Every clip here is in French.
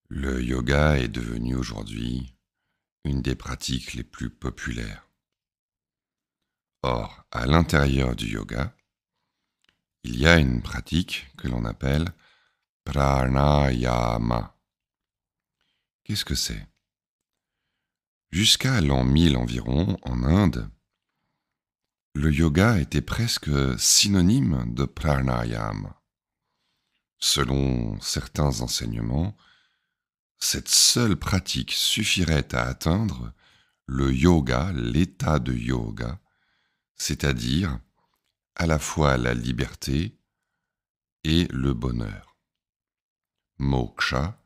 Le yoga est devenu aujourd'hui une des pratiques les plus populaires. Or, à l'intérieur du yoga, il y a une pratique que l'on appelle pranayama. Qu'est-ce que c'est? Jusqu'à l'an 1000 environ, en Inde, le yoga était presque synonyme de pranayama. Selon certains enseignements, cette seule pratique suffirait à atteindre le yoga, l'état de yoga, c'est-à-dire à la fois la liberté et le bonheur. Moksha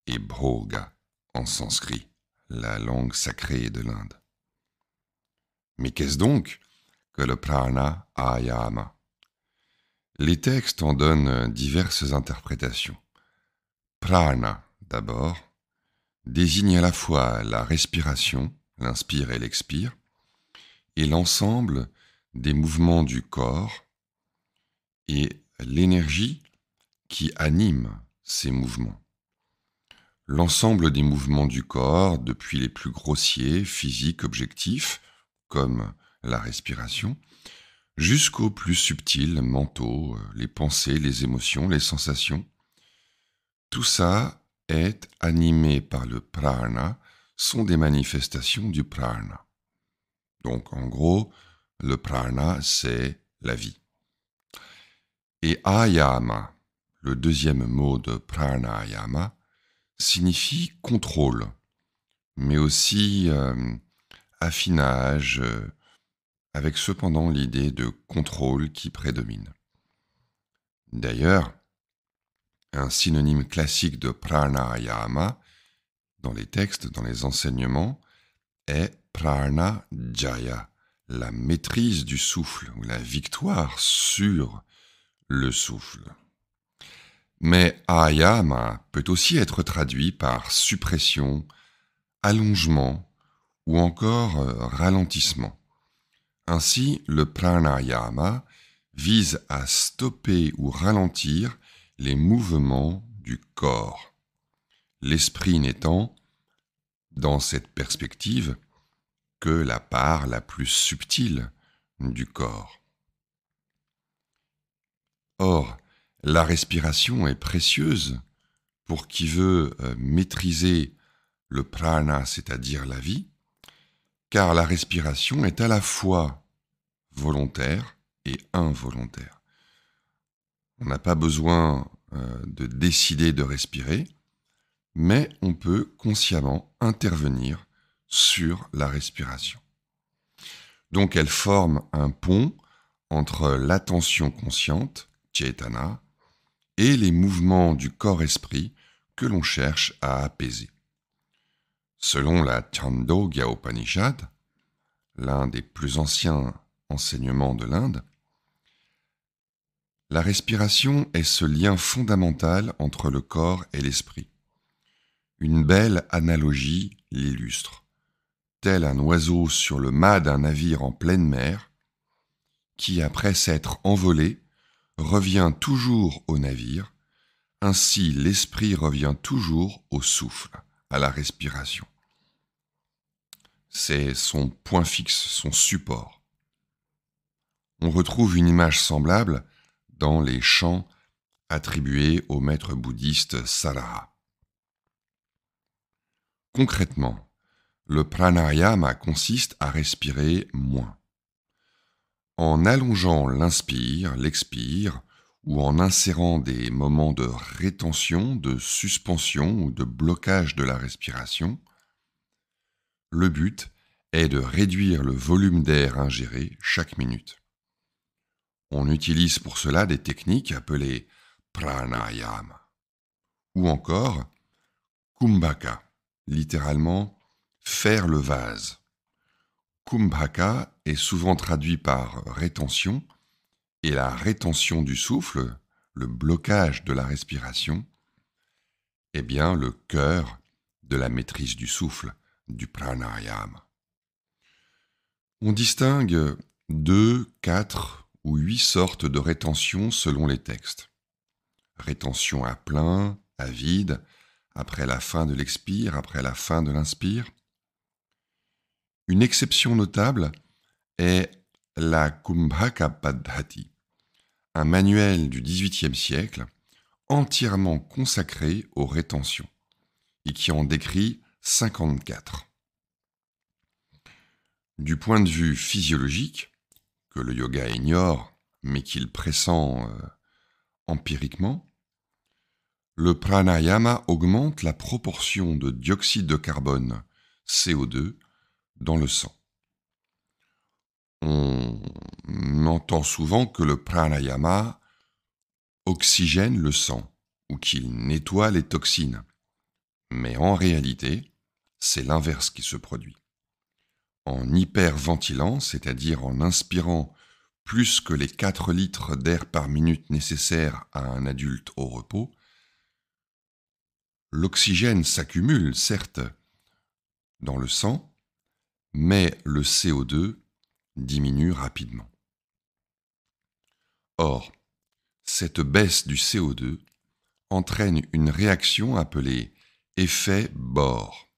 et bhoga en sanskrit, la langue sacrée de l'Inde. Mais qu'est-ce donc que le pranayama? Les textes en donnent diverses interprétations. Prana, d'abord, désigne à la fois la respiration, l'inspire et l'expire, et l'ensemble des mouvements du corps et l'énergie qui anime ces mouvements. L'ensemble des mouvements du corps, depuis les plus grossiers, physiques, objectifs, comme la respiration, jusqu'aux plus subtils, mentaux, les pensées, les émotions, les sensations. Tout ça est animé par le prana, sont des manifestations du prana. Donc en gros, le prana, c'est la vie. Et ayama, le deuxième mot de pranayama, signifie contrôle, mais aussi affinage, avec cependant l'idée de contrôle qui prédomine. D'ailleurs, un synonyme classique de pranayama dans les textes, dans les enseignements, est pranajaya, la maîtrise du souffle ou la victoire sur le souffle. Mais ayama peut aussi être traduit par suppression, allongement ou encore ralentissement. Ainsi, le pranayama vise à stopper ou ralentir les mouvements du corps. L'esprit n'étant, dans cette perspective, que la part la plus subtile du corps. Or, la respiration est précieuse pour qui veut maîtriser le prana, c'est-à-dire la vie, car la respiration est à la fois volontaire et involontaire. On n'a pas besoin de décider de respirer, mais on peut consciemment intervenir sur la respiration. Donc elle forme un pont entre l'attention consciente, cetana, et les mouvements du corps-esprit que l'on cherche à apaiser. Selon la Chandogya Upanishad, l'un des plus anciens enseignements de l'Inde, la respiration est ce lien fondamental entre le corps et l'esprit. Une belle analogie l'illustre. Tel un oiseau sur le mât d'un navire en pleine mer, qui, après s'être envolé, revient toujours au navire, ainsi l'esprit revient toujours au souffle, à la respiration. C'est son point fixe, son support. On retrouve une image semblable dans les chants attribués au maître bouddhiste Sarara. Concrètement, le pranayama consiste à respirer moins. En allongeant l'inspire, l'expire, ou en insérant des moments de rétention, de suspension ou de blocage de la respiration, le but est de réduire le volume d'air ingéré chaque minute. On utilise pour cela des techniques appelées pranayama, ou encore kumbhaka, littéralement faire le vase. Kumbhaka est souvent traduit par rétention, et la rétention du souffle, le blocage de la respiration, est bien le cœur de la maîtrise du souffle, du pranayama. On distingue 2, 4 ou 8 sortes de rétention selon les textes. Rétention à plein, à vide, après la fin de l'expire, après la fin de l'inspire. Une exception notable est la Kumbhaka Paddhati, un manuel du XVIIIe siècle entièrement consacré aux rétentions et qui en décrit 54. Du point de vue physiologique, que le yoga ignore mais qu'il pressent empiriquement, le pranayama augmente la proportion de dioxyde de carbone, CO2, dans le sang. On entend souvent que le pranayama oxygène le sang ou qu'il nettoie les toxines. Mais en réalité, c'est l'inverse qui se produit. En hyperventilant, c'est-à-dire en inspirant plus que les 4 litres d'air par minute nécessaires à un adulte au repos, l'oxygène s'accumule, certes, dans le sang, mais le CO2 diminue rapidement. Or, cette baisse du CO2 entraîne une réaction appelée effet Bohr,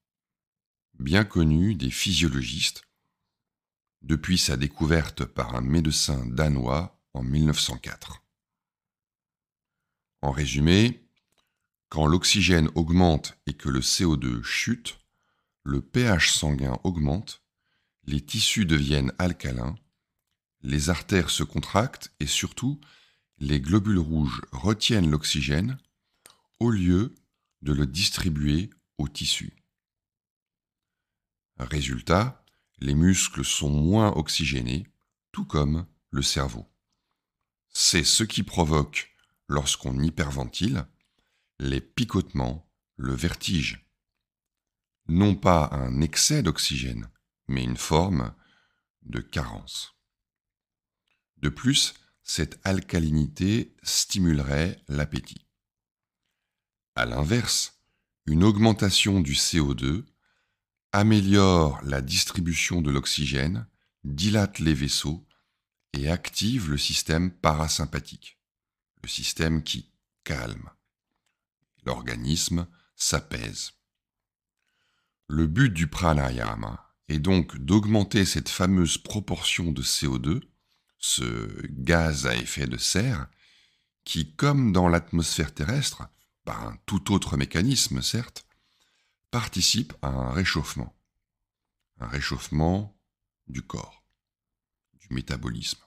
bien connu des physiologistes depuis sa découverte par un médecin danois en 1904. En résumé, quand l'oxygène augmente et que le CO2 chute, le pH sanguin augmente, les tissus deviennent alcalins, les artères se contractent et surtout, les globules rouges retiennent l'oxygène au lieu de le distribuer aux tissus. Résultat, les muscles sont moins oxygénés, tout comme le cerveau. C'est ce qui provoque, lorsqu'on hyperventile, les picotements, le vertige. Non pas un excès d'oxygène, mais une forme de carence. De plus, cette alcalinité stimulerait l'appétit. À l'inverse, une augmentation du CO2 améliore la distribution de l'oxygène, dilate les vaisseaux et active le système parasympathique, le système qui calme. L'organisme s'apaise. Le but du pranayama est donc d'augmenter cette fameuse proportion de CO2, ce gaz à effet de serre, qui, comme dans l'atmosphère terrestre, par un tout autre mécanisme certes, participe à un réchauffement du corps, du métabolisme.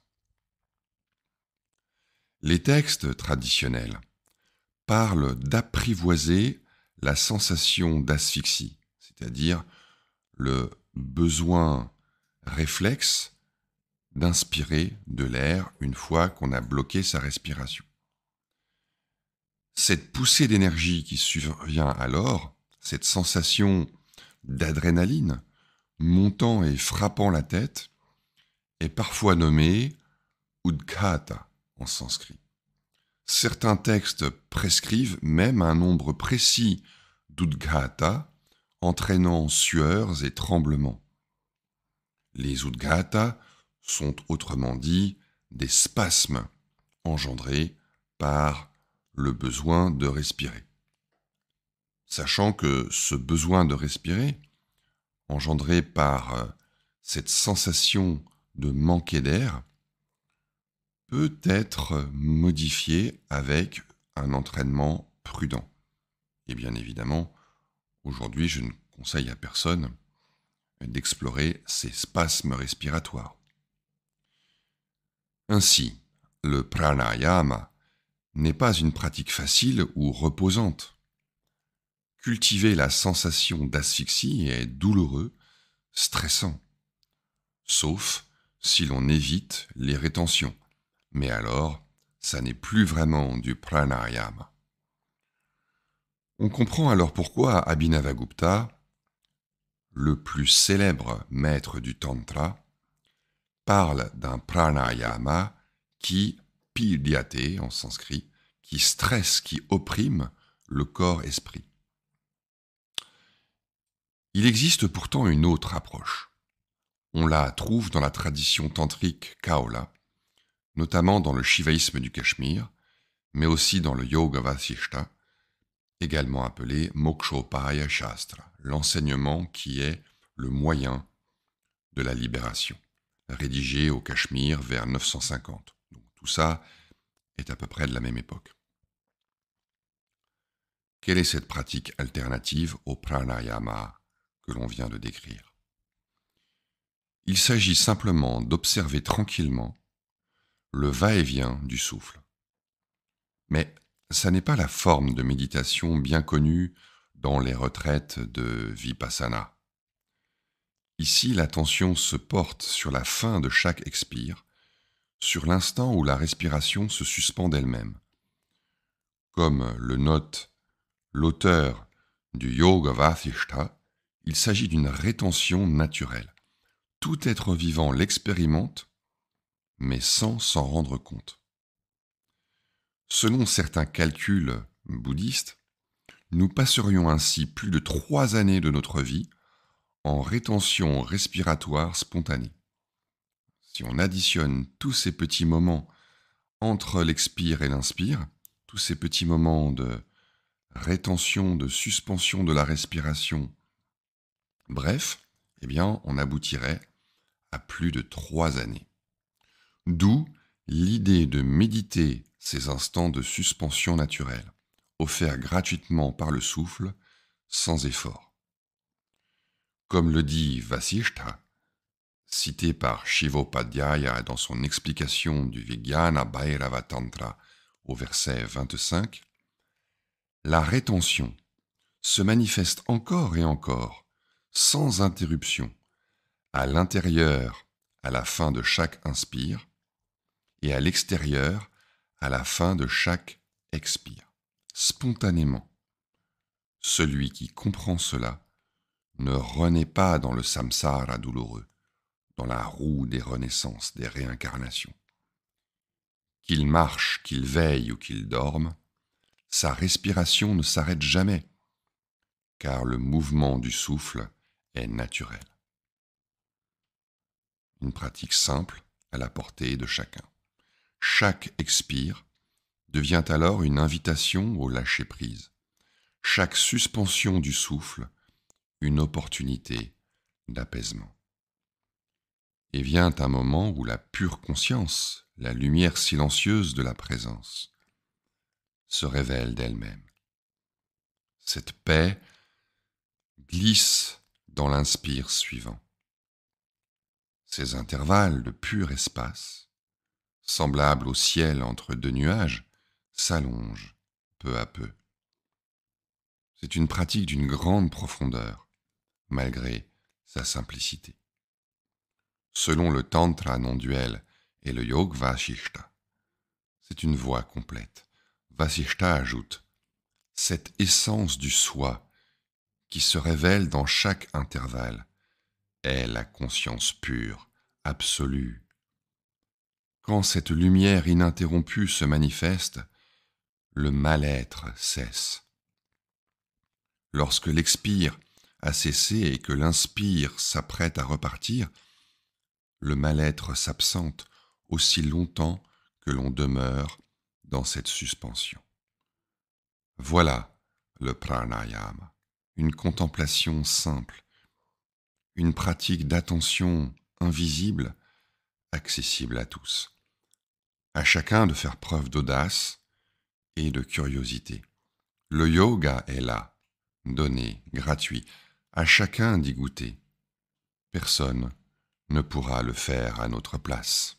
Les textes traditionnels parlent d'apprivoiser la sensation d'asphyxie, c'est-à-dire le besoin réflexe d'inspirer de l'air une fois qu'on a bloqué sa respiration. Cette poussée d'énergie qui survient alors, cette sensation d'adrénaline montant et frappant la tête, est parfois nommée udghata en sanskrit. Certains textes prescrivent même un nombre précis d'udghata entraînant sueurs et tremblements. Les udghata sont autrement dit des spasmes engendrés par le besoin de respirer. Sachant que ce besoin de respirer, engendré par cette sensation de manquer d'air, peut être modifié avec un entraînement prudent. Et bien évidemment, aujourd'hui, je ne conseille à personne d'explorer ces spasmes respiratoires. Ainsi, le pranayama n'est pas une pratique facile ou reposante. Cultiver la sensation d'asphyxie est douloureux, stressant, sauf si l'on évite les rétentions. Mais alors, ça n'est plus vraiment du pranayama. On comprend alors pourquoi Abhinavagupta, le plus célèbre maître du Tantra, parle d'un pranayama qui pīdyate en sanskrit, qui stresse, qui opprime le corps-esprit. Il existe pourtant une autre approche. On la trouve dans la tradition tantrique Kaola, notamment dans le shivaïsme du Cachemire, mais aussi dans le Yoga Vasishta, également appelé Mokshopaya Shastra, l'enseignement qui est le moyen de la libération, rédigé au Cachemire vers 950. Donc, tout ça est à peu près de la même époque. Quelle est cette pratique alternative au pranayama que l'on vient de décrire? Il s'agit simplement d'observer tranquillement le va-et-vient du souffle. Mais ça n'est pas la forme de méditation bien connue dans les retraites de Vipassana. Ici, l'attention se porte sur la fin de chaque expire, sur l'instant où la respiration se suspend d'elle-même. Comme le note l'auteur du Yoga Vasishta, il s'agit d'une rétention naturelle. Tout être vivant l'expérimente, mais sans s'en rendre compte. Selon certains calculs bouddhistes, nous passerions ainsi plus de 3 années de notre vie en rétention respiratoire spontanée. Si on additionne tous ces petits moments entre l'expire et l'inspire, tous ces petits moments de rétention, de suspension de la respiration, bref, eh bien, on aboutirait à plus de 3 années. D'où l'idée de méditer ces instants de suspension naturelle, offerts gratuitement par le souffle, sans effort. Comme le dit Vasishta, cité par Shivopadhyaya dans son explication du Vijnana Bhairava Tantra au verset 25, la rétention se manifeste encore et encore, sans interruption, à l'intérieur à la fin de chaque inspire et à l'extérieur à la fin de chaque expire, spontanément. Celui qui comprend cela ne renaît pas dans le samsara douloureux, dans la roue des renaissances, des réincarnations. Qu'il marche, qu'il veille ou qu'il dorme, sa respiration ne s'arrête jamais, car le mouvement du souffle est naturel. Une pratique simple à la portée de chacun. Chaque expire devient alors une invitation au lâcher-prise. Chaque suspension du souffle, une opportunité d'apaisement. Et vient un moment où la pure conscience, la lumière silencieuse de la présence, se révèle d'elle-même. Cette paix glisse dans l'inspire suivant. Ces intervalles de pur espace, semblables au ciel entre 2 nuages, s'allongent peu à peu. C'est une pratique d'une grande profondeur, malgré sa simplicité. Selon le Tantra non-duel et le Yoga Vasishta, c'est une voie complète. Vasishta ajoute « cette essence du soi qui se révèle dans chaque intervalle est la conscience pure, absolue. Quand cette lumière ininterrompue se manifeste, le mal-être cesse. Lorsque l'expire a cessé et que l'inspire s'apprête à repartir, le mal-être s'absente aussi longtemps que l'on demeure dans cette suspension. Voilà le pranayama, une contemplation simple, une pratique d'attention invisible, accessible à tous. À chacun de faire preuve d'audace et de curiosité. Le yoga est là, donné, gratuit, à chacun d'y goûter. Personne ne pourra le faire à notre place.